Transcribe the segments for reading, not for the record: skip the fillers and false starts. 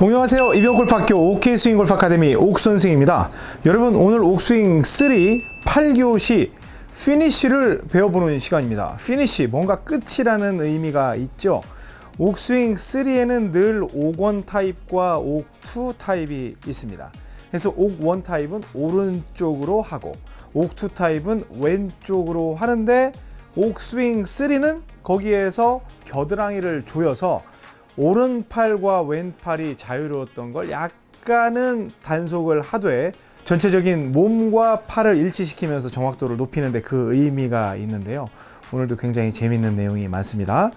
안녕하세요. 이병골프학교 OK스윙골프 아카데미 옥선생입니다. 여러분, 오늘 옥스윙 3 8교시 피니쉬를 배워보는 시간입니다. 피니쉬, 뭔가 끝이라는 의미가 있죠. 옥스윙 3에는 늘 옥1 타입과 옥2 타입이 있습니다. 그래서 옥1 타입은 오른쪽으로 하고 옥2 타입은 왼쪽으로 하는데, 옥스윙 3는 거기에서 겨드랑이를 조여서 오른팔과 왼팔이 자유로웠던 걸 약간은 단속을 하되 전체적인 몸과 팔을 일치시키면서 정확도를 높이는 데 그 의미가 있는데요. 오늘도 굉장히 재밌는 내용이 많습니다.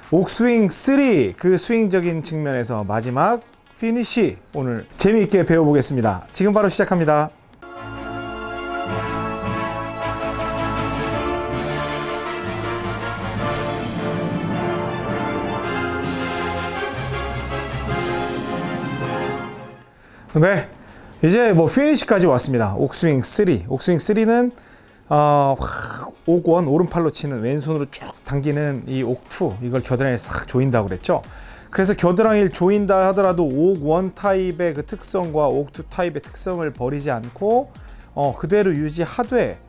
옥스윙 3, 그 스윙적인 측면에서 마지막 피니쉬, 오늘 재미있게 배워보겠습니다. 지금 바로 시작합니다. 네, 이제 뭐 피니쉬까지 왔습니다. 옥스윙 3. 옥스윙 3는 옥1 오른팔로 치는, 왼손으로 쭉 당기는 이 옥2, 이걸 겨드랑이에 싹 조인다고 그랬죠. 그래서 겨드랑이를 조인다 하더라도 옥1 타입의 그 특성과 옥2 타입의 특성을 버리지 않고 그대로 유지하되,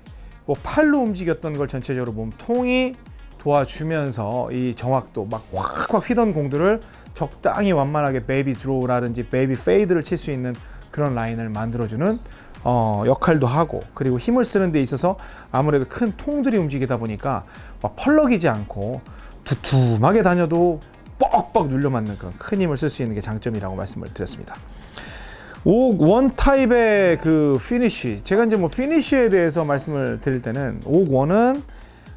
뭐 팔로 움직였던 걸 전체적으로 몸통이 도와주면서 이 정확도, 막 확확 휘던 공들을 적당히 완만하게 베이비 드로우라든지 베이비 페이드를 칠 수 있는 그런 라인을 만들어주는 역할도 하고, 그리고 힘을 쓰는 데 있어서 아무래도 큰 통들이 움직이다 보니까 막 펄럭이지 않고 두툼하게 다녀도 뻑뻑 눌려 맞는 그런 큰 힘을 쓸 수 있는 게 장점이라고 말씀을 드렸습니다. 옥1 타입의 그 피니쉬, 제가 이제 뭐 피니쉬에 대해서 말씀을 드릴 때는, 옥1은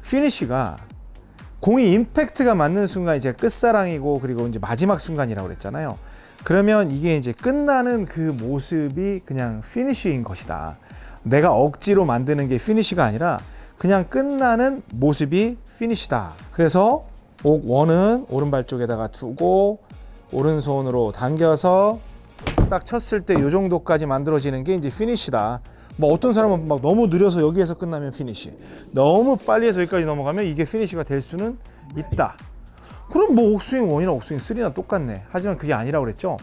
피니쉬가 공이 임팩트가 맞는 순간이 제 끝사랑이고, 그리고 이제 마지막 순간이라고 그랬잖아요. 그러면 이게 이제 끝나는 그 모습이 그냥 피니쉬인 것이다. 내가 억지로 만드는 게 피니쉬가 아니라 그냥 끝나는 모습이 피니쉬다. 그래서 옥1은 오른발 쪽에다가 두고 오른손으로 당겨서 딱 쳤을 때 이 정도까지 만들어지는 게 이제 피니쉬다. 뭐 어떤 사람은 막 너무 느려서 여기에서 끝나면 피니쉬, 너무 빨리 해서 여기까지 넘어가면 이게 피니쉬가 될 수는 있다. 그럼 뭐 옥스윙 1이나 옥스윙 3나 똑같네. 하지만 그게 아니라고 그랬죠.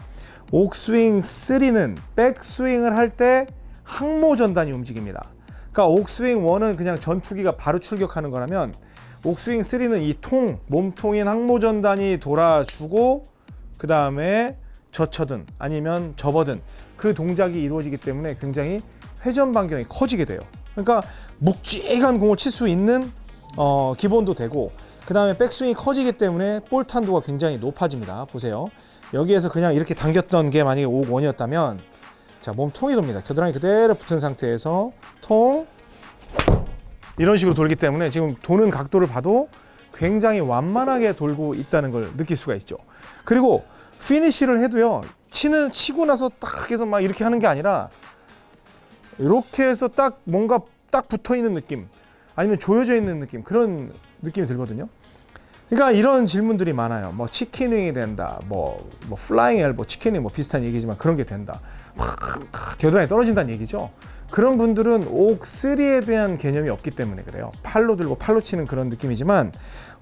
옥스윙 3는 백스윙을 할 때 항모 전단이 움직입니다. 그러니까 옥스윙 1은 그냥 전투기가 바로 출격하는 거라면, 옥스윙 3는 이 몸통인 항모 전단이 돌아주고, 그 다음에 젖혀든 아니면 접어든 그 동작이 이루어지기 때문에 굉장히 회전 반경이 커지게 돼요. 그러니까 묵직한 공을 칠 수 있는 기본도 되고, 그 다음에 백스윙이 커지기 때문에 볼 탄도가 굉장히 높아집니다. 보세요. 여기에서 그냥 이렇게 당겼던 게 만약에 옥1이었다면, 자, 몸통이 돕니다. 겨드랑이 그대로 붙은 상태에서 통, 이런 식으로 돌기 때문에 지금 도는 각도를 봐도 굉장히 완만하게 돌고 있다는 걸 느낄 수가 있죠. 그리고 피니쉬를 해도요, 치고 나서 딱 해서 막 이렇게 하는 게 아니라 이렇게 해서 딱 뭔가 딱 붙어 있는 느낌, 아니면 조여져 있는 느낌, 그런 느낌이 들거든요. 그러니까 이런 질문들이 많아요. 뭐 치킨윙이 된다, 뭐 플라잉 엘보, 치킨윙 뭐 비슷한 얘기지만 그런 게 된다, 겨드랑이 떨어진다는 얘기죠. 그런 분들은 옥3에 대한 개념이 없기 때문에 그래요. 팔로 들고 팔로 치는 그런 느낌이지만,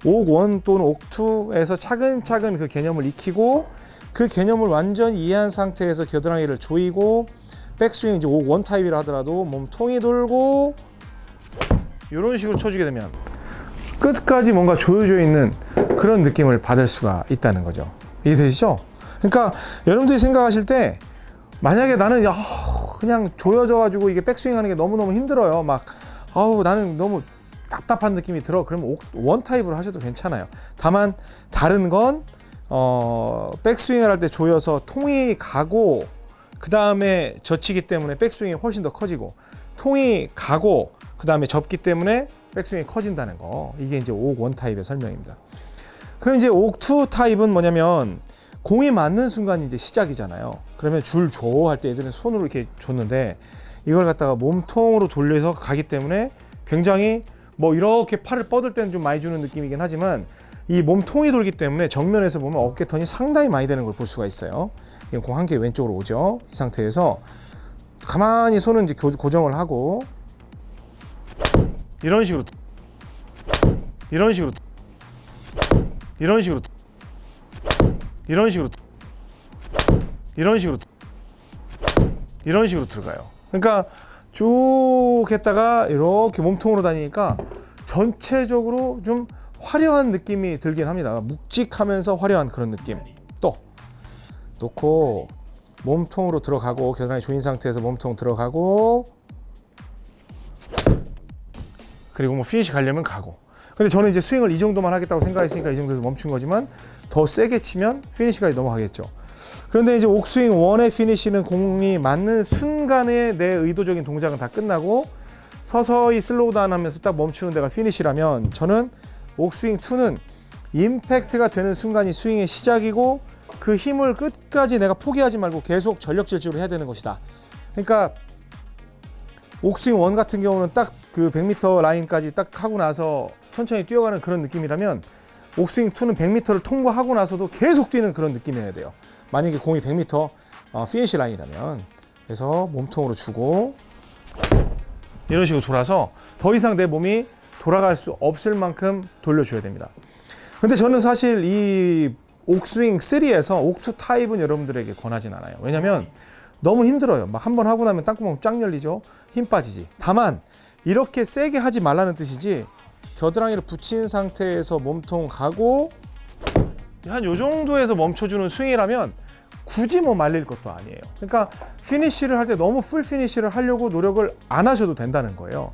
옥1 또는 옥2에서 차근차근 그 개념을 익히고, 그 개념을 완전히 이해한 상태에서 겨드랑이를 조이고, 백스윙 이제 옥1 타입이라 하더라도 몸통이 돌고 이런 식으로 쳐주게 되면 끝까지 뭔가 조여져 있는 그런 느낌을 받을 수가 있다는 거죠. 이해되시죠? 그러니까 여러분들이 생각하실 때, 만약에 나는 그냥 조여져 가지고 이게 백스윙 하는 게 너무너무 힘들어요, 막 나는 너무 답답한 느낌이 들어, 그러면 옥1 타입으로 하셔도 괜찮아요. 다만 다른 건 백스윙을 할 때 조여서 통이 가고, 그 다음에 젖히기 때문에 백스윙이 훨씬 더 커지고, 통이 가고 그 다음에 접기 때문에 백스윙이 커진다는 거, 이게 이제 옥1 타입의 설명입니다. 그럼 이제 옥2 타입은 뭐냐면, 공이 맞는 순간이 이제 시작이잖아요. 그러면 줄 줘 할 때 예전에 손으로 이렇게 줬는데, 이걸 갖다가 몸통으로 돌려서 가기 때문에 굉장히 뭐 이렇게 팔을 뻗을 때는 좀 많이 주는 느낌이긴 하지만, 이 몸통이 돌기 때문에 정면에서 보면 어깨턴이 상당히 많이 되는 걸 볼 수가 있어요. 공 한 개 왼쪽으로 오죠. 이 상태에서 가만히 손은 이제 고정을 하고, 이런 식으로 이런 식으로 들어가요. 그러니까 쭉 했다가 이렇게 몸통으로 다니니까 전체적으로 좀 화려한 느낌이 들긴 합니다. 묵직하면서 화려한 그런 느낌. 또 놓고 몸통으로 들어가고, 겨드랑이 조인 상태에서 몸통 들어가고, 그리고 뭐 피니시 가려면 가고. 근데 저는 이제 스윙을 이 정도만 하겠다고 생각했으니까 이 정도에서 멈춘 거지만, 더 세게 치면 피니시까지 넘어가겠죠. 그런데 이제 옥스윙 1의 피니시는 공이 맞는 순간에 내 의도적인 동작은 다 끝나고 서서히 슬로우 다운 하면서 딱 멈추는 데가 피니시라면, 저는 옥스윙 2는 임팩트가 되는 순간이 스윙의 시작이고, 그 힘을 끝까지 내가 포기하지 말고 계속 전력 질주를 해야 되는 것이다. 그러니까 옥스윙 1 같은 경우는 딱 그 100m 라인까지 딱 하고 나서 천천히 뛰어가는 그런 느낌이라면, 옥스윙 2는 100m를 통과하고 나서도 계속 뛰는 그런 느낌이어야 돼요. 만약에 공이 100m 피니시 라인이라면. 그래서 몸통으로 주고 이런 식으로 돌아서 더 이상 내 몸이 돌아갈 수 없을 만큼 돌려줘야 됩니다. 근데 저는 사실 이 옥스윙 3에서 옥2 타입은 여러분들에게 권하진 않아요. 왜냐면 너무 힘들어요. 막 한 번 하고 나면 땅구멍 쫙 열리죠. 힘 빠지지. 다만 이렇게 세게 하지 말라는 뜻이지, 겨드랑이를 붙인 상태에서 몸통 가고 한 요 정도에서 멈춰주는 스윙이라면 굳이 뭐 말릴 것도 아니에요. 그러니까 피니쉬를 할 때 너무 풀 피니쉬를 하려고 노력을 안 하셔도 된다는 거예요.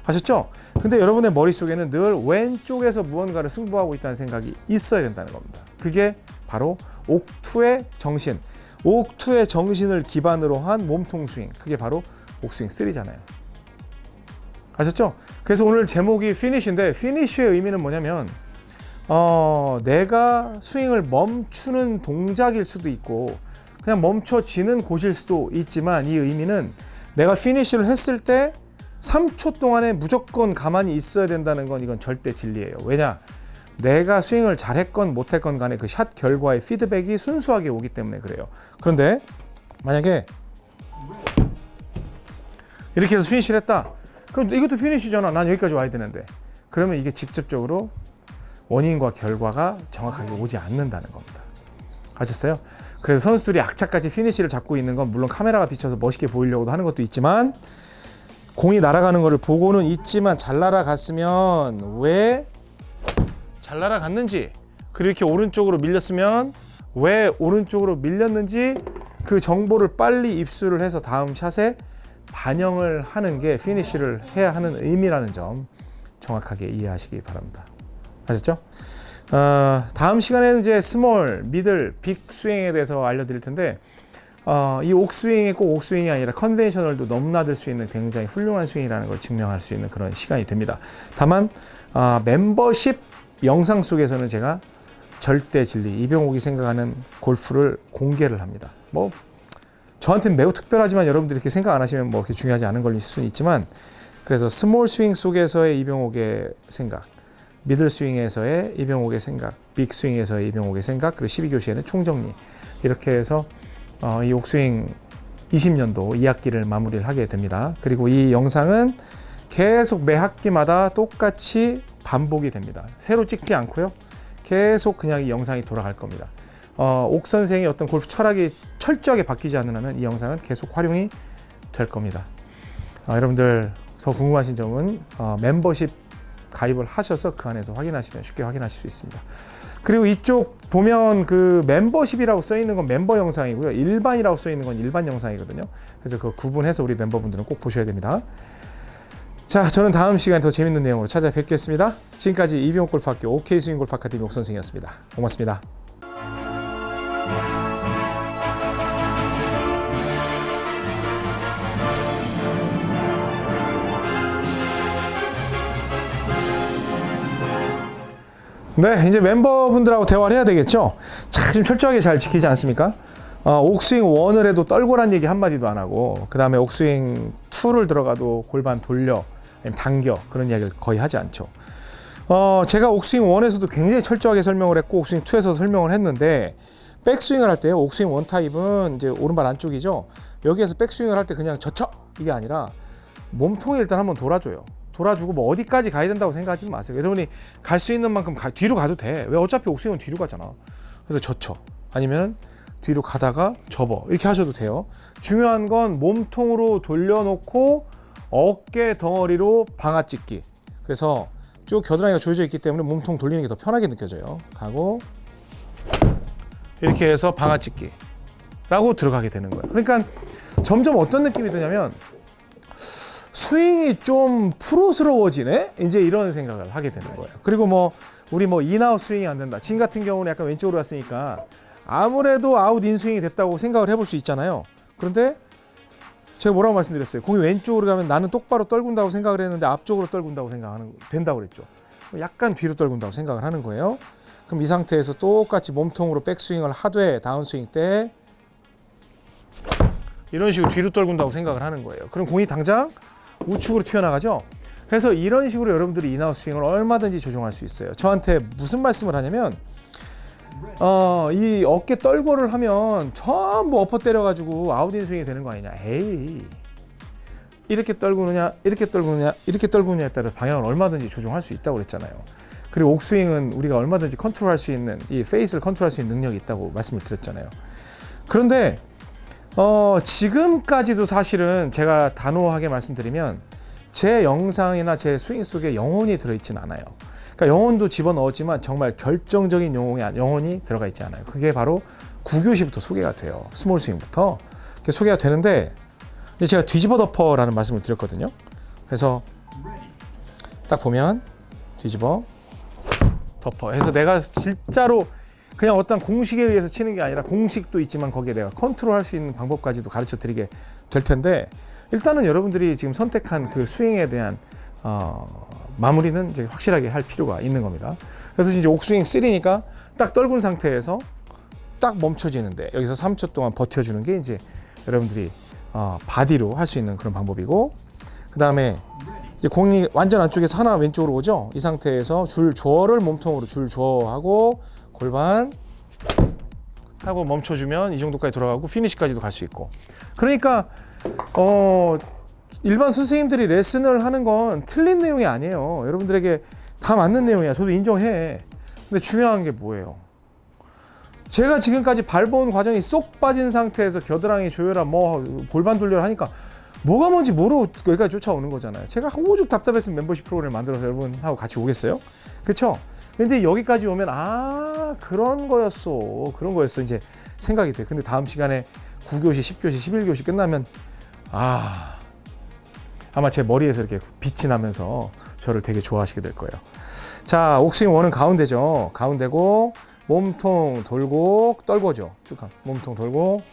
아셨죠? 근데 여러분의 머릿속에는 늘 왼쪽에서 무언가를 승부하고 있다는 생각이 있어야 된다는 겁니다. 그게 바로 옥2의 정신, 옥2의 정신을 기반으로 한 몸통 스윙, 그게 바로 옥스윙 3잖아요. 아셨죠? 그래서 오늘 제목이 피니쉬인데, 피니쉬의 의미는 뭐냐면 내가 스윙을 멈추는 동작일 수도 있고 그냥 멈춰지는 곳일 수도 있지만, 이 의미는 내가 피니쉬를 했을 때 3초 동안에 무조건 가만히 있어야 된다는 건, 이건 절대 진리예요. 왜냐? 내가 스윙을 잘했건 못했건 간에 그 샷 결과의 피드백이 순수하게 오기 때문에 그래요. 그런데 만약에 이렇게 해서 피니쉬를 했다. 그럼 이것도 피니쉬잖아. 난 여기까지 와야 되는데. 그러면 이게 직접적으로 원인과 결과가 정확하게 오지 않는다는 겁니다. 아셨어요? 그래서 선수들이 악착같이 피니쉬를 잡고 있는 건 물론 카메라가 비춰서 멋있게 보이려고도 하는 것도 있지만, 공이 날아가는 것을 보고는 있지만 잘 날아갔으면 왜 잘 날아갔는지, 그렇게 오른쪽으로 밀렸으면 왜 오른쪽으로 밀렸는지, 그 정보를 빨리 입수를 해서 다음 샷에 반영을 하는 게 피니쉬를 해야 하는 의미라는 점 정확하게 이해하시기 바랍니다. 아셨죠? 다음 시간에는 이제 스몰, 미들, 빅 스윙에 대해서 알려드릴 텐데, 이 옥스윙이 꼭 옥스윙이 아니라 컨벤셔널도 넘나들 수 있는 굉장히 훌륭한 스윙이라는 걸 증명할 수 있는 그런 시간이 됩니다. 다만 멤버십 영상 속에서는 제가 절대 진리, 이병옥이 생각하는 골프를 공개를 합니다. 뭐 저한테는 매우 특별하지만 여러분들이 이렇게 생각 안 하시면 뭐 그렇게 중요하지 않은 걸릴 수는 있지만, 그래서 스몰 스윙 속에서의 이병옥의 생각, 미들 스윙에서의 이병옥의 생각, 빅 스윙에서의 이병옥의 생각, 그리고 12교시에는 총정리, 이렇게 해서 이 옥스윙 20년도 2학기를 마무리를 하게 됩니다. 그리고 이 영상은 계속 매 학기마다 똑같이 반복이 됩니다. 새로 찍지 않고요. 계속 그냥 이 영상이 돌아갈 겁니다. 옥 선생의 어떤 골프 철학이 철저하게 바뀌지 않는 한은 이 영상은 계속 활용이 될 겁니다. 여러분들 더 궁금하신 점은 멤버십 가입을 하셔서 그 안에서 확인하시면 쉽게 확인하실 수 있습니다. 그리고 이쪽 보면 그 멤버십이라고 써 있는 건 멤버 영상이고요. 일반이라고 써 있는 건 일반 영상이거든요. 그래서 그 구분해서 우리 멤버분들은 꼭 보셔야 됩니다. 자, 저는 다음 시간에 더 재밌는 내용으로 찾아뵙겠습니다. 지금까지 이병옥 골프학교 OK스윙 골프 아카데미 옥 선생이었습니다. 고맙습니다. 네, 이제 멤버분들하고 대화를 해야 되겠죠? 참 철저하게 잘 지키지 않습니까? 옥스윙 1을 해도 떨고란 얘기 한마디도 안 하고, 그 다음에 옥스윙 2를 들어가도 골반 돌려, 아니면 당겨, 그런 이야기를 거의 하지 않죠. 제가 옥스윙 1에서도 굉장히 철저하게 설명을 했고, 옥스윙 2에서 설명을 했는데, 백스윙을 할 때요, 옥스윙 1 타입은 이제 오른발 안쪽이죠. 여기에서 백스윙을 할 때 그냥 젖혀! 이게 아니라 몸통이 일단 한번 돌아줘요. 돌아주고 뭐 어디까지 가야 된다고 생각하지 마세요. 여러분이 갈 수 있는 만큼 뒤로 가도 돼. 왜? 어차피 옥스윙은 뒤로 가잖아. 그래서 젖혀. 아니면 뒤로 가다가 접어 이렇게 하셔도 돼요. 중요한 건 몸통으로 돌려놓고 어깨 덩어리로 방아찍기. 그래서 쭉 겨드랑이가 조여져 있기 때문에 몸통 돌리는 게 더 편하게 느껴져요. 가고 이렇게 해서 방아찍기 라고 들어가게 되는 거예요. 그러니까 점점 어떤 느낌이 드냐면 스윙이 좀 프로스러워지네? 이제 이런 생각을 하게 되는 거예요. 그리고 뭐 우리 뭐 인아웃 스윙이 안 된다. 지금 같은 경우는 약간 왼쪽으로 갔으니까 아무래도 아웃 인스윙이 됐다고 생각을 해볼 수 있잖아요. 그런데 제가 뭐라고 말씀드렸어요? 공이 왼쪽으로 가면 나는 똑바로 떨군다고 생각을 했는데 앞쪽으로 떨군다고 생각하는 된다고 그랬죠. 약간 뒤로 떨군다고 생각을 하는 거예요. 그럼 이 상태에서 똑같이 몸통으로 백스윙을 하되 다운스윙 때 이런 식으로 뒤로 떨군다고 생각을 하는 거예요. 그럼 공이 당장 우측으로 튀어나가죠. 그래서 이런 식으로 여러분들이 인아웃 스윙을 얼마든지 조정할 수 있어요. 저한테 무슨 말씀을 하냐면 이 어깨 떨고를 하면 전부 엎어 때려가지고 아웃인 스윙이 되는 거 아니냐. 에이, 이렇게 떨구느냐 이렇게 떨구느냐 이렇게 떨구느냐에 따라 방향을 얼마든지 조정할 수 있다고 그랬잖아요. 그리고 옥스윙은 우리가 얼마든지 컨트롤할 수 있는, 이 페이스를 컨트롤할 수 있는 능력이 있다고 말씀을 드렸잖아요. 그런데 지금까지도 사실은 제가 단호하게 말씀드리면 제 영상이나 제 스윙 속에 영혼이 들어있진 않아요. 그러니까 영혼도 집어넣었지만 정말 결정적인 영혼이 들어가 있지 않아요. 그게 바로 9교시부터 소개가 돼요. 스몰 스윙부터 소개가 되는데 이제 제가 뒤집어 덮어라는 말씀을 드렸거든요. 그래서 딱 보면 뒤집어 덮어 해서 내가 진짜로 그냥 어떤 공식에 의해서 치는 게 아니라 공식도 있지만 거기에 내가 컨트롤할 수 있는 방법까지도 가르쳐 드리게 될 텐데 일단은 여러분들이 지금 선택한 그 스윙에 대한 마무리는 이제 확실하게 할 필요가 있는 겁니다. 그래서 이제 옥스윙 3니까 딱 떨군 상태에서 딱 멈춰지는데 여기서 3초 동안 버텨주는 게 이제 여러분들이 바디로 할 수 있는 그런 방법이고, 그 다음에 이제 공이 완전 안쪽에서 하나 왼쪽으로 오죠. 이 상태에서 줄 조어를 몸통으로 줄 조어하고 골반 하고 멈춰주면 이 정도까지 돌아가고 피니시까지도 갈 수 있고. 그러니까 일반 선생님들이 레슨을 하는 건 틀린 내용이 아니에요. 여러분들에게 다 맞는 내용이야. 저도 인정해. 근데 중요한 게 뭐예요? 제가 지금까지 밟아온 과정이 쏙 빠진 상태에서 겨드랑이 조여라 뭐 골반 돌려라 하니까 뭐가 뭔지 모르고 여기까지 쫓아오는 거잖아요. 제가 오죽 답답했으면 멤버십 프로그램 만들어서 여러분하고 같이 오겠어요? 그렇죠? 근데 여기까지 오면 그런 거였어 이제 생각이 돼. 근데 다음 시간에 9교시, 10교시, 11교시 끝나면 아마 제 머리에서 이렇게 빛이 나면서 저를 되게 좋아하시게 될 거예요. 자, 옥스윙 원은 가운데죠. 가운데고 몸통 돌고 떨고죠. 쭉 몸통 돌고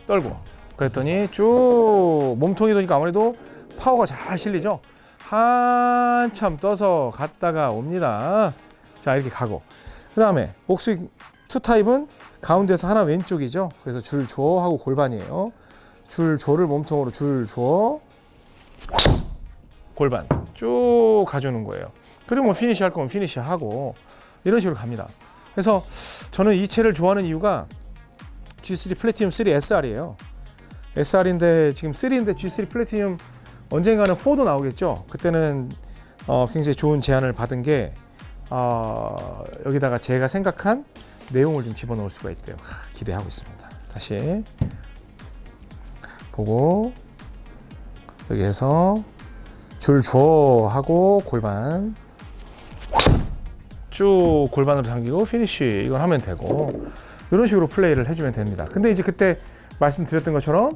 떨고. 그랬더니 쭉 몸통이 도니까 아무래도 파워가 잘 실리죠. 한참 떠서 갔다가 옵니다. 자, 이렇게 가고. 그 다음에 옥스윙 2타입은 가운데서 하나 왼쪽이죠. 그래서 줄 조어하고 골반이에요. 줄 조를 몸통으로 줄 조어 골반 쭉 가주는 거예요. 그리고 뭐 피니시 할 거면 피니시 하고 이런 식으로 갑니다. 그래서 저는 이 채를 좋아하는 이유가 G3 플래티늄 3 SR이에요. SR인데 지금 3인데 G3 플래티늄 언젠가는 4도 나오겠죠. 그때는 굉장히 좋은 제안을 받은 게 여기다가 제가 생각한 내용을 좀 집어넣을 수가 있대요. 기대하고 있습니다. 다시 보고 여기에서 줄 조어하고 골반 쭉 골반으로 당기고 피니쉬 이걸 하면 되고 이런 식으로 플레이를 해주면 됩니다. 근데 이제 그때 말씀드렸던 것처럼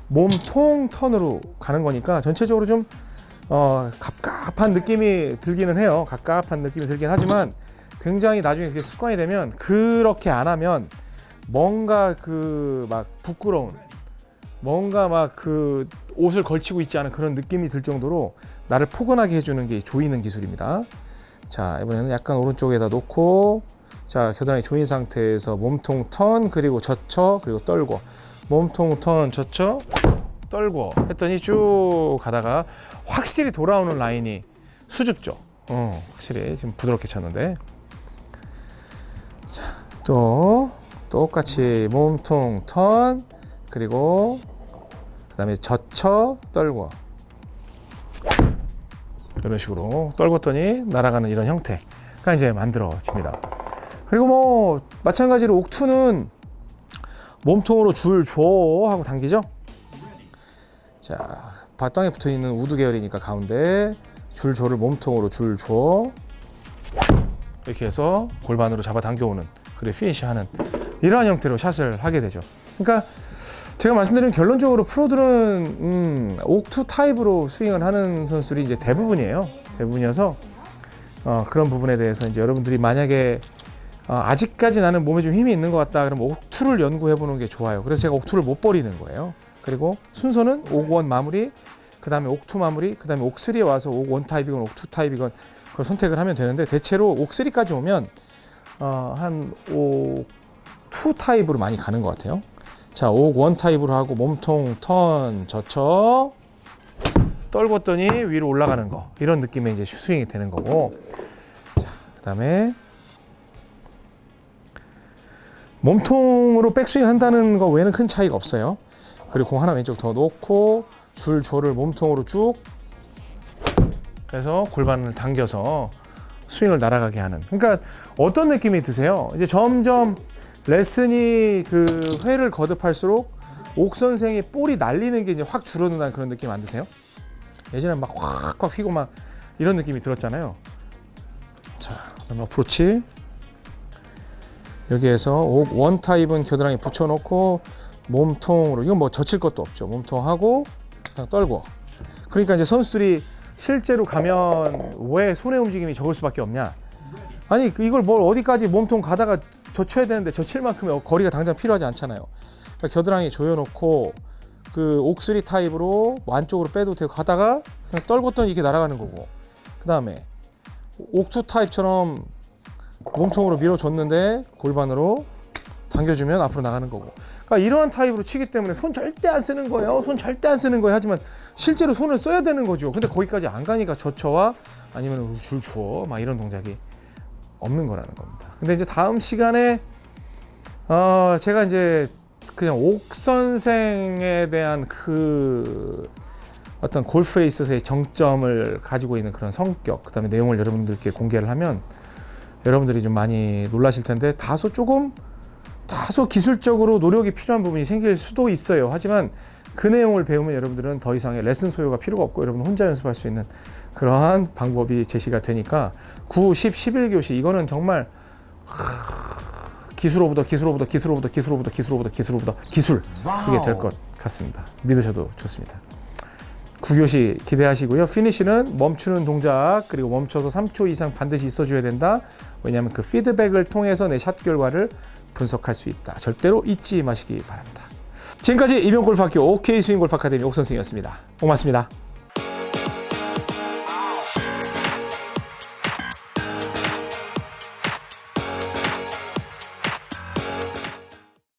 몸통 턴으로 가는 거니까 전체적으로 좀 갑갑한 느낌이 들기는 해요. 갑갑한 느낌이 들긴 하지만 굉장히 나중에 그게 습관이 되면 그렇게 안 하면 뭔가 막 부끄러운 뭔가 막 그 옷을 걸치고 있지 않은 그런 느낌이 들 정도로 나를 포근하게 해주는 게 조이는 기술입니다. 자, 이번에는 약간 오른쪽에다 놓고 자, 겨드랑이 조인 상태에서 몸통 턴 그리고 젖혀 그리고 떨고 몸통 턴 젖혀 떨고 했더니 쭉 가다가 확실히 돌아오는 라인이 수줍죠. 확실히 지금 부드럽게 쳤는데 자, 또 똑같이 몸통 턴 그리고 그 다음에 젖혀 떨고 이런 식으로 떨궜더니 날아가는 이런 형태가 이제 만들어집니다. 그리고 뭐 마찬가지로 옥투는 몸통으로 줄 줘 하고 당기죠. 자, 바닥에 붙어 있는 우드 계열이니까 가운데 줄 줘를 몸통으로 줄 줘. 이렇게 해서 골반으로 잡아 당겨오는, 그리고 피니시하는 이러한 형태로 샷을 하게 되죠. 그러니까 제가 말씀드린 결론적으로 프로들은 옥투 타입으로 스윙을 하는 선수들이 이제 대부분이어서 그런 부분에 대해서 이제 여러분들이 만약에 아직까지 나는 몸에 좀 힘이 있는 것 같다 그러면 옥투를 연구해 보는 게 좋아요. 그래서 제가 옥투를 못 버리는 거예요. 그리고 순서는 옥1 마무리, 그 다음에 옥2 마무리, 그 다음에 옥3에 와서 옥1 타입이건 옥2 타입이건 그걸 선택을 하면 되는데, 대체로 옥3까지 오면 한 옥2 타입으로 많이 가는 것 같아요. 자, 옥1 타입으로 하고 몸통 턴 젖혀 떨궜더니 위로 올라가는 거, 이런 느낌의 이제 스윙이 되는 거고. 자, 그 다음에 몸통으로 백스윙 한다는 거 외에는 큰 차이가 없어요. 그리고 공 하나 왼쪽 더 놓고 줄 조를 몸통으로 쭉 해서 골반을 당겨서 스윙을 날아가게 하는. 그러니까 어떤 느낌이 드세요? 이제 점점 레슨이 그 회를 거듭할수록 옥 선생의 볼이 날리는 게 이제 확 줄어드는 그런 느낌 안 드세요? 예전에 막 확 휘고 막 이런 느낌이 들었잖아요. 자, 그다음 어프로치. 여기에서 옥1 타입은 겨드랑이 붙여놓고 몸통으로, 이건 뭐 젖힐 것도 없죠. 몸통하고 그냥 떨고. 그러니까 이제 선수들이 실제로 가면 왜 손의 움직임이 적을 수밖에 없냐? 아니 이걸 뭘 어디까지 몸통 가다가 젖혀야 되는데 젖힐 만큼의 거리가 당장 필요하지 않잖아요. 그러니까 겨드랑이 조여놓고 그 옥3 타입으로 안쪽으로 빼도 되고 가다가 그냥 떨궜더니 이렇게 날아가는 거고, 그 다음에 옥2 타입처럼 몸통으로 밀어줬는데 골반으로 당겨주면 앞으로 나가는 거고. 그러니까 이러한 타입으로 치기 때문에 손 절대 안 쓰는 거예요. 손 절대 안 쓰는 거예요. 하지만 실제로 손을 써야 되는 거죠. 근데 거기까지 안 가니까 젖혀와 아니면 줄 부어 막 이런 동작이 없는 거라는 겁니다. 근데 이제 다음 시간에 제가 이제 그냥 옥 선생에 대한 그 어떤 골프에 있어서의 정점을 가지고 있는 그런 성격, 그 다음에 내용을 여러분들께 공개를 하면 여러분들이 좀 많이 놀라실 텐데, 다소 기술적으로 노력이 필요한 부분이 생길 수도 있어요. 하지만 그 내용을 배우면 여러분들은 더 이상의 레슨 소요가 필요가 없고 여러분 혼자 연습할 수 있는 그러한 방법이 제시가 되니까 9, 10, 11교시 이거는 정말 기술 그게 될 것 같습니다. 믿으셔도 좋습니다. 9교시 기대하시고요. 피니시는 멈추는 동작, 그리고 멈춰서 3초 이상 반드시 있어줘야 된다. 왜냐하면 그 피드백을 통해서 내 샷 결과를 분석할 수 있다. 절대로 잊지 마시기 바랍니다. 지금까지 이병골프학교 OK 스윙골프 아카데미 옥선생이었습니다. 고맙습니다.